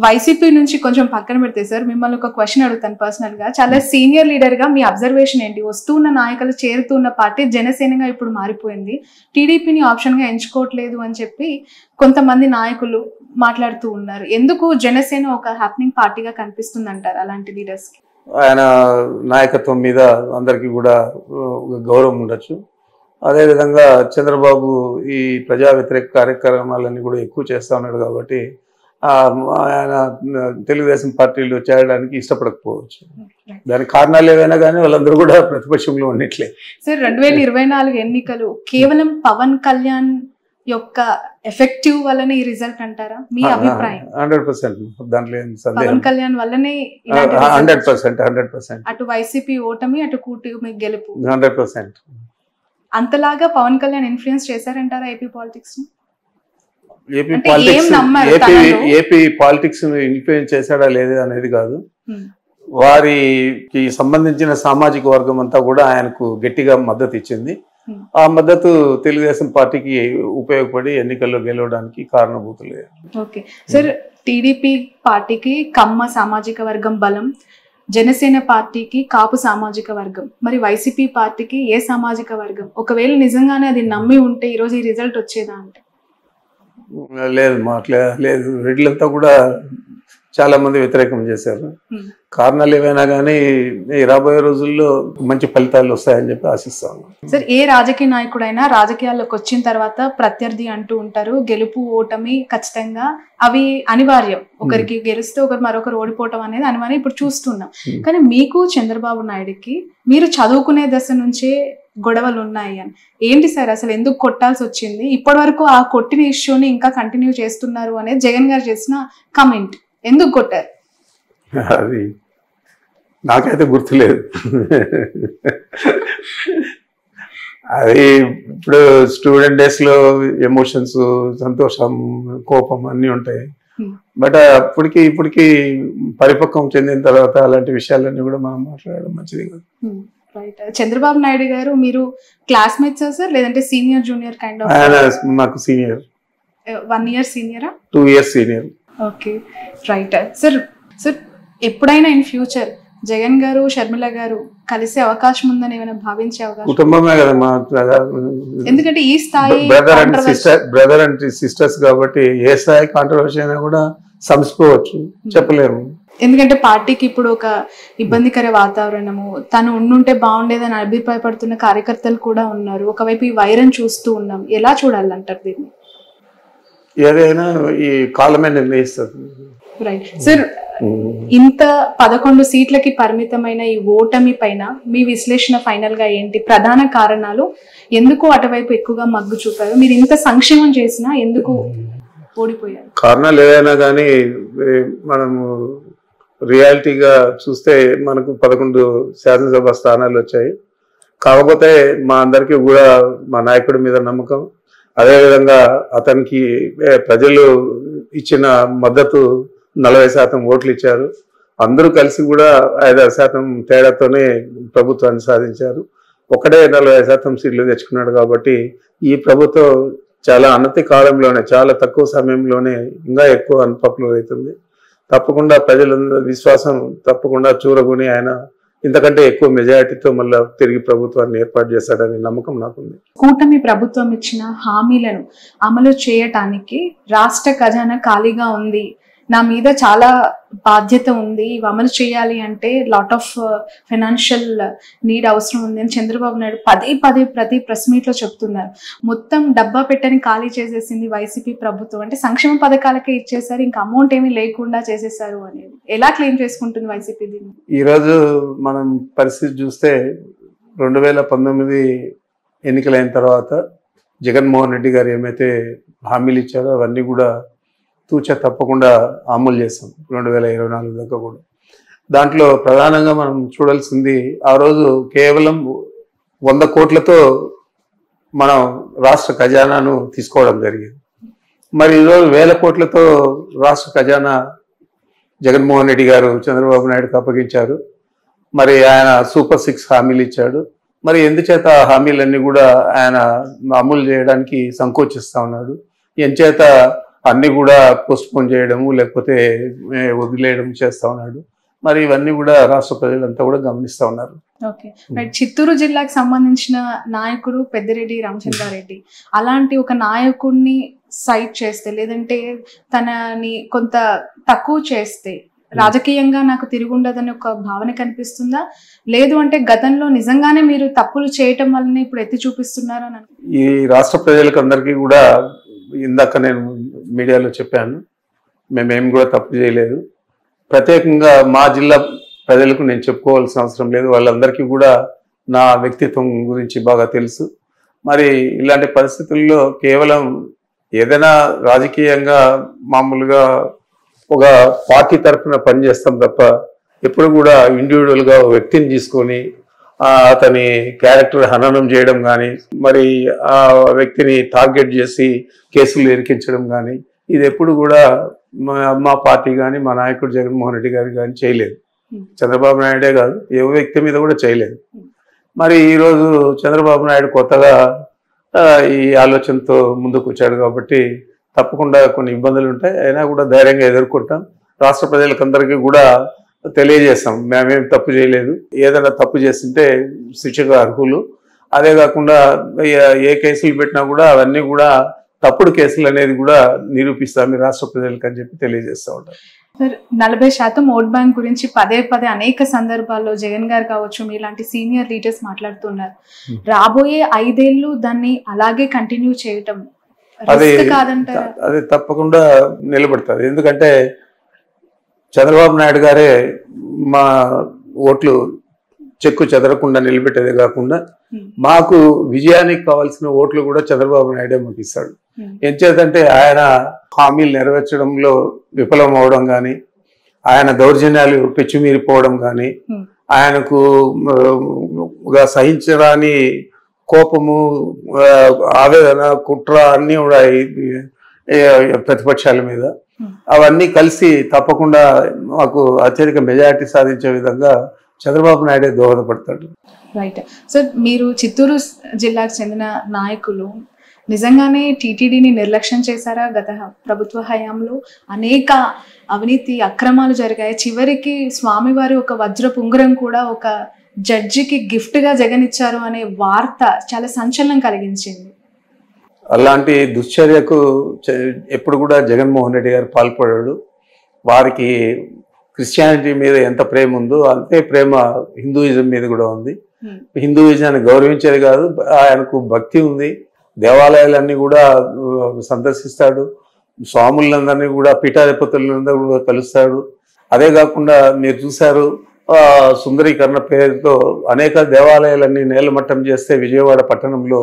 YCP నుంచి కొంచెం పక్కన పెడితే సార్, మిమ్మల్ని ఒక క్వశ్చన్ అడుగుతాను పర్సనల్ గా. చాలా సీనియర్ లీడర్ గా మీ అబ్జర్వేషన్ ఏంటి? వస్తున్న నాయకులు చేరుతున్న పార్టీ జనసేనగా ఇప్పుడు మారిపోయింది, టీడీపీని ఆప్షన్ గా ఎంచుకోవట్లేదు అని చెప్పి కొంతమంది నాయకులు మాట్లాడుతూ ఉన్నారు. ఎందుకు జనసేన ఒక హ్యాపెనింగ్ పార్టీగా కనిపిస్తుంది అంటారు అలాంటి లీడర్స్ కి? ఆయన నాయకత్వం మీద అందరికీ కూడా గౌరవం ఉండొచ్చు. అదేవిధంగా చంద్రబాబు ఈ ప్రజా వ్యతిరేక కార్యక్రమాలన్నీ కూడా ఎక్కువ చేస్తూ ఉన్నాడు కాబట్టి ఆయన తెలుగుదేశం పార్టీలో చేరడానికి ఇష్టపడకపోవచ్చు. దానికి కారణాలు ఏవైనా కానీ వాళ్ళందరూ కూడా ప్రతిపక్షంలో ఉన్నట్లే. సార్ 2024 ఎన్నికలు కేవలం పవన్ కళ్యాణ్ యొక్క ఎఫెక్టివ్ వల్లనే ఈ రిజల్ట్ అంటారా? మీ అభిప్రాయం? 100%. దాంట్లో ఏం సందేహం? పవన్ కళ్యాణ్ వల్లనే 100%. అటు వైసీపీ ఓటమి, అటు కూటమి గెలుపు 100%. అంతలాగా పవన్ కళ్యాణ్ ఇన్ఫ్లుయెన్స్ చేశారంటారా ఏపీ పాలిటిక్స్ ని? ఏపీ పాలిటిక్స్ ను ఇన్ఫ్లుయెన్స్ చేశాడా లేదా అనేది కాదు, వారికి సంబంధించిన సామాజిక వర్గం అంతా కూడా ఆయనకు గట్టిగా మద్దతు ఇచ్చింది. ఆ మద్దతు తెలుగుదేశం పార్టీకి ఉపయోగపడి ఎన్నికల్లో గెలవడానికి కారణభూతులే. ఓకే సార్, టీడీపీ పార్టీకి కమ్మ సామాజిక వర్గం బలం, జనసేన పార్టీకి కాపు సామాజిక వర్గం, మరి వైసీపీ పార్టీకి ఏ సామాజిక వర్గం? ఒకవేళ నిజంగానే అది నమ్మి ఉంటే ఈరోజు ఈ రిజల్ట్ వచ్చేదా అంటే? లేదు, లేదు. రెడ్లంతా కూడా చాలా మంది వ్యతిరేకం చేశారు. కారణాలు ఏవైనా కానీ రాబోయే రోజుల్లో మంచి ఫలితాలు వస్తాయని చెప్పి ఆశిస్తాను. సార్, ఏ రాజకీయ నాయకుడైనా రాజకీయాల్లోకి వచ్చిన తర్వాత ప్రత్యర్థి అంటూ ఉంటారు. గెలుపు ఓటమి ఖచ్చితంగా అవి అనివార్యం. ఒకరికి గెలిస్తే మరొకరు ఓడిపోవటం అనేది అనివార్యం, ఇప్పుడు చూస్తున్నాం. కానీ మీకు చంద్రబాబు నాయుడుకి మీరు చదువుకునే దశ నుంచే గొడవలు ఉన్నాయి అని ఏంటి సార్? అసలు ఎందుకు కొట్టాల్సి వచ్చింది? ఇప్పటి వరకు ఆ కొట్టిన ఇష్యూని ఇంకా కంటిన్యూ చేస్తున్నారు అనేది జగన్ గారు చేసిన కమెంట్. ఎందుకు కొట్టారు? అది నాకైతే గుర్తులేదు. అది ఇప్పుడు స్టూడెంట్ డేస్ లో ఎమోషన్స్, సంతోషం, కోపం అన్నీ ఉంటాయి. బట్ అప్పటికి ఇప్పటికి పరిపక్వం చెందిన తర్వాత అలాంటి విషయాలన్నీ కూడా మనం మాట్లాడడం మంచిది కాదు. చంద్రబాబు నాయుడు గారు మీరు క్లాస్మేట్సా సార్, లేదంటే సీనియర్ జూనియర్ కైండ్ ఆఫ్? ఆయన నాకు senior. 1 year సీనియరా? 2 years senior. Okay, right sir. Sir, ఎప్పుడైనా ఇన్ ఫ్యూచర్ జగన్ గారు, షర్మిల గారు కలిసే అవకాశం ఉందని ఏమైనా భావించే అవకాశం? కుటుంబమే కదా మా, ఎందుకంటే ఈ స్థాయి బ్రదర్ అండ్ సిస్టర్స్ కాబట్టి ఏ స్థాయి కాంట్రవర్సీ అయినా కూడా సంస్కోవచ్చు, చెప్పలేము. ఎందుకంటే పార్టీకి ఇప్పుడు ఒక ఇబ్బందికర వాతావరణము, తను ఉండుంటే బాగుండేదని అభిప్రాయపడుతున్న కార్యకర్తలు కూడా ఉన్నారు. ఒకవైపు ఈ వైరం చూస్తూ ఉన్నాం, ఎలా చూడాలంటారు దీన్ని? ఏదైనా ఈ కాలమే నిర్ణయిస్తుంది. రైట్ సార్, ఇంత 11 సీట్లకి పరిమితమైన ఈ ఓటమి పైన మీ విశ్లేషణ ఫైనల్ గా ఏంటి? ప్రధాన కారణాలు, ఎందుకు అటువైపు ఎక్కువగా మగ్గు చూపారు? మీరు ఇంత సంక్షేమం చేసినా ఎందుకు ఓడిపోయారు? కారణాలు ఏదైనా కానీ మనము రియాలిటీగా చూస్తే మనకు 11 శాసనసభ స్థానాలు వచ్చాయి. కాకపోతే మా అందరికీ కూడా మా నాయకుడి మీద నమ్మకం, అదేవిధంగా అతనికి ప్రజలు ఇచ్చిన మద్దతు 40% ఓట్లు ఇచ్చారు. అందరూ కలిసి కూడా 5-6% తేడాతోనే ప్రభుత్వాన్ని సాధించారు. ఒకటే 40% సీట్లు తెచ్చుకున్నాడు. కాబట్టి ఈ ప్రభుత్వం చాలా అనతి కాలంలోనే, చాలా తక్కువ సమయంలోనే ఇంకా ఎక్కువ అన్పాపులర్ అవుతుంది. తప్పకుండా ప్రజలందరూ విశ్వాసం తప్పకుండా చూరగొని ఆయన ఇంతకంటే ఎక్కువ మెజారిటీతో మళ్ళీ తిరిగి ప్రభుత్వాన్ని ఏర్పాటు చేస్తాడనే నమ్మకం నాకుంది. కూటమి ప్రభుత్వం ఇచ్చిన హామీలను అమలు చేయటానికి రాష్ట్ర ఖజానా ఖాళీగా ఉంది, నా మీద చాలా బాధ్యత ఉంది, ఇవి అమలు చేయాలి అంటే లాట్ ఆఫ్ ఫైనాన్షియల్ నీడ్ అవసరం ఉంది అని చంద్రబాబు నాయుడు పదే ప్రతి ప్రెస్ మీట్ లో చెప్తున్నారు. మొత్తం డబ్బా పెట్టని ఖాళీ చేసేసింది వైసీపీ ప్రభుత్వం, అంటే సంక్షేమ పథకాలకే ఇచ్చేసారు, ఇంకా అమౌంట్ ఏమీ లేకుండా చేసేసారు అనేది ఎలా క్లెయిమ్ చేసుకుంటుంది వైసీపీ దీన్ని? ఈరోజు మనం పరిస్థితి చూస్తే 2019 ఎన్నికలైన తర్వాత జగన్మోహన్ రెడ్డి గారు ఏమైతే హామీలు ఇచ్చారో అవన్నీ కూడా తూచా తప్పకుండా అమలు చేస్తాం 2024 దాకా కూడా. దాంట్లో ప్రధానంగా మనం చూడాల్సింది, ఆ రోజు కేవలం 100 కోట్లతో మనం రాష్ట్ర ఖజానాను తీసుకోవడం జరిగింది. మరి ఈరోజు 1000 కోట్లతో రాష్ట్ర ఖజానా జగన్మోహన్ రెడ్డి గారు చంద్రబాబు నాయుడుకి అప్పగించారు. మరి ఆయన సూపర్ 6 హామీలు ఇచ్చాడు. మరి ఎందుచేత హామీలన్నీ కూడా ఆయన అమలు చేయడానికి సంకోచిస్తూ ఉన్నాడు? ఎంచేత అన్ని కూడా పోస్ట్ పోన్ చేయడము లేకపోతే వదిలేయడం చేస్తా ఉన్నాడు. మరి ఇవన్నీ కూడా రాష్ట్ర ప్రజలంతా కూడా గమనిస్తా ఉన్నారు. ఓకే, చిత్తూరు జిల్లాకు సంబంధించిన నాయకుడు పెద్దిరెడ్డి రామచంద్రారెడ్డి అలాంటి ఒక నాయకుడిని సైట్ చేస్తే లేదంటే తనని కొంత తక్కువ చేస్తే రాజకీయంగా నాకు తిరుగుండదని ఒక భావన కనిపిస్తుందా? లేదు అంటే గతంలో నిజంగానే మీరు తప్పులు చేయటం వల్లనే ఇప్పుడు ఎత్తి చూపిస్తున్నారు అని? ఈ రాష్ట్ర ప్రజలకు అందరికీ కూడా ఇందాక నేను మీడియాలో చెప్పాను, మేమేం కూడా తప్పు చేయలేదు. ప్రత్యేకంగా మా జిల్లా ప్రజలకు నేను చెప్పుకోవాల్సిన అవసరం లేదు, వాళ్ళందరికీ కూడా నా వ్యక్తిత్వం గురించి బాగా తెలుసు. మరి ఇలాంటి పరిస్థితుల్లో కేవలం ఏదైనా రాజకీయంగా మామూలుగా ఒక పార్టీ తరఫున పనిచేస్తాం తప్ప ఎప్పుడు కూడా ఇండివిజువల్గా వ్యక్తిని తీసుకొని అతని క్యారెక్టర్ హననం చేయడం కానీ మరి ఆ వ్యక్తిని టార్గెట్ చేసి కేసులు ఇరికించడం కానీ ఇది ఎప్పుడు కూడా మా పార్టీ కానీ మా నాయకుడు జగన్మోహన్ రెడ్డి గారు కానీ చేయలేదు. చంద్రబాబు నాయుడే కాదు, ఏ వ్యక్తి మీద కూడా చేయలేదు. మరి ఈరోజు చంద్రబాబు నాయుడు కొత్తగా ఈ ఆలోచనతో ముందుకు వచ్చాడు కాబట్టి తప్పకుండా కొన్ని ఇబ్బందులు ఉంటాయి, అయినా కూడా ధైర్యంగా ఎదుర్కొంటాం. రాష్ట్ర ప్రజలకందరికీ కూడా తెలియజేస్తాం మేమేం తప్పు చేయలేదు, ఏదైనా తప్పు చేస్తుంటే శిక్షకు అర్హులు. అదే కాకుండా ఏ కేసులు పెట్టినా కూడా అవన్నీ కూడా తప్పుడు కేసులు అనేది కూడా నిరూపిస్తాం మీ రాష్ట్ర ప్రజలకు అని చెప్పి తెలియజేస్తూ ఉంటాం. సార్, 40% ఓట్ బ్యాంక్ గురించి పదే పదే అనేక సందర్భాల్లో జగన్ గారు కావచ్చు మీలాంటి సీనియర్ లీడర్స్ మాట్లాడుతున్నారు. రాబోయే 5 ఏళ్ళు దాన్ని అలాగే కంటిన్యూ చేయటం కాదంటారా? అది తప్పకుండా నిలబడుతుంది. ఎందుకంటే చంద్రబాబు నాయుడు గారే మా ఓట్లు చెక్కు చెదరకుండా నిలబెట్టేదే కాకుండా మాకు విజయానికి కావాల్సిన ఓట్లు కూడా చంద్రబాబు నాయుడే మాకు ఇస్తాడు. ఎంచేతంటే ఆయన హామీలు నెరవేర్చడంలో విఫలం అవడం కానీ, ఆయన దౌర్జన్యాలు పెచ్చుమీరిపోవడం కానీ, ఆయనకు సహించరాని కోపము, ఆవేదన, కుట్ర అన్నీ కూడా ప్రతిపక్షాల మీద అవన్నీ కలిసి తప్పకుండా మాకు అత్యధిక మెజారిటీ సాధించే విధంగా చంద్రబాబు నాయుడే దోహదపడతాడు. రైట్ సార్, మీరు చిత్తూరు జిల్లాకు చెందిన నాయకులు నిజంగానే టీటీడీని నిర్లక్ష్యం చేశారా? గత ప్రభుత్వ హయాంలో అనేక అవినీతి అక్రమాలు జరిగాయి. చివరికి స్వామివారి ఒక వజ్రపు ఉంగరం కూడా ఒక జడ్జికి గిఫ్ట్గా జగన్ ఇచ్చారు అనే వార్త చాలా సంచలనం కలిగించింది. అలాంటి దుశ్చర్యకు ఎప్పుడు కూడా జగన్మోహన్ రెడ్డి గారు పాల్పడాడు. వారికి క్రిస్టియానిటీ మీద ఎంత ప్రేమ ఉందో అంతే ప్రేమ హిందూయిజం మీద కూడా ఉంది. హిందూయిజాన్ని గౌరవించేది కాదు, ఆయనకు భక్తి ఉంది. దేవాలయాలన్నీ కూడా సందర్శిస్తాడు, స్వాములందరినీ కూడా పీఠాధిపతులందరూ కూడా కలుస్తాడు. అదే కాకుండా మీరు చూశారు సుందరీకరణ పేరుతో అనేక దేవాలయాలన్నీ నేలమట్టం చేస్తే విజయవాడ పట్టణంలో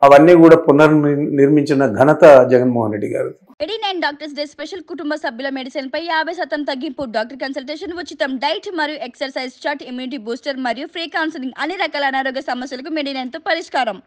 అవన్నీ కూడా పునర్నిర్మించిన ఘనత జగన్మోహన్ రెడ్డి గారు. 89 డాక్టర్స్ డే స్పెషల్ కుటుంబ సభ్యుల మెడిసిన్ పై 50% తగ్గింపు, డాక్టర్ కన్సల్టేషన్ ఉచితం, డైట్ మరియు ఎక్సర్సైజ్ చార్ట్, ఇమ్యూనిటీ బూస్టర్ మరియు ఫ్రీ కౌన్సిలింగ్, అన్ని రకాల అనారోగ్య సమస్యలకు 89 తో పరిష్కారం.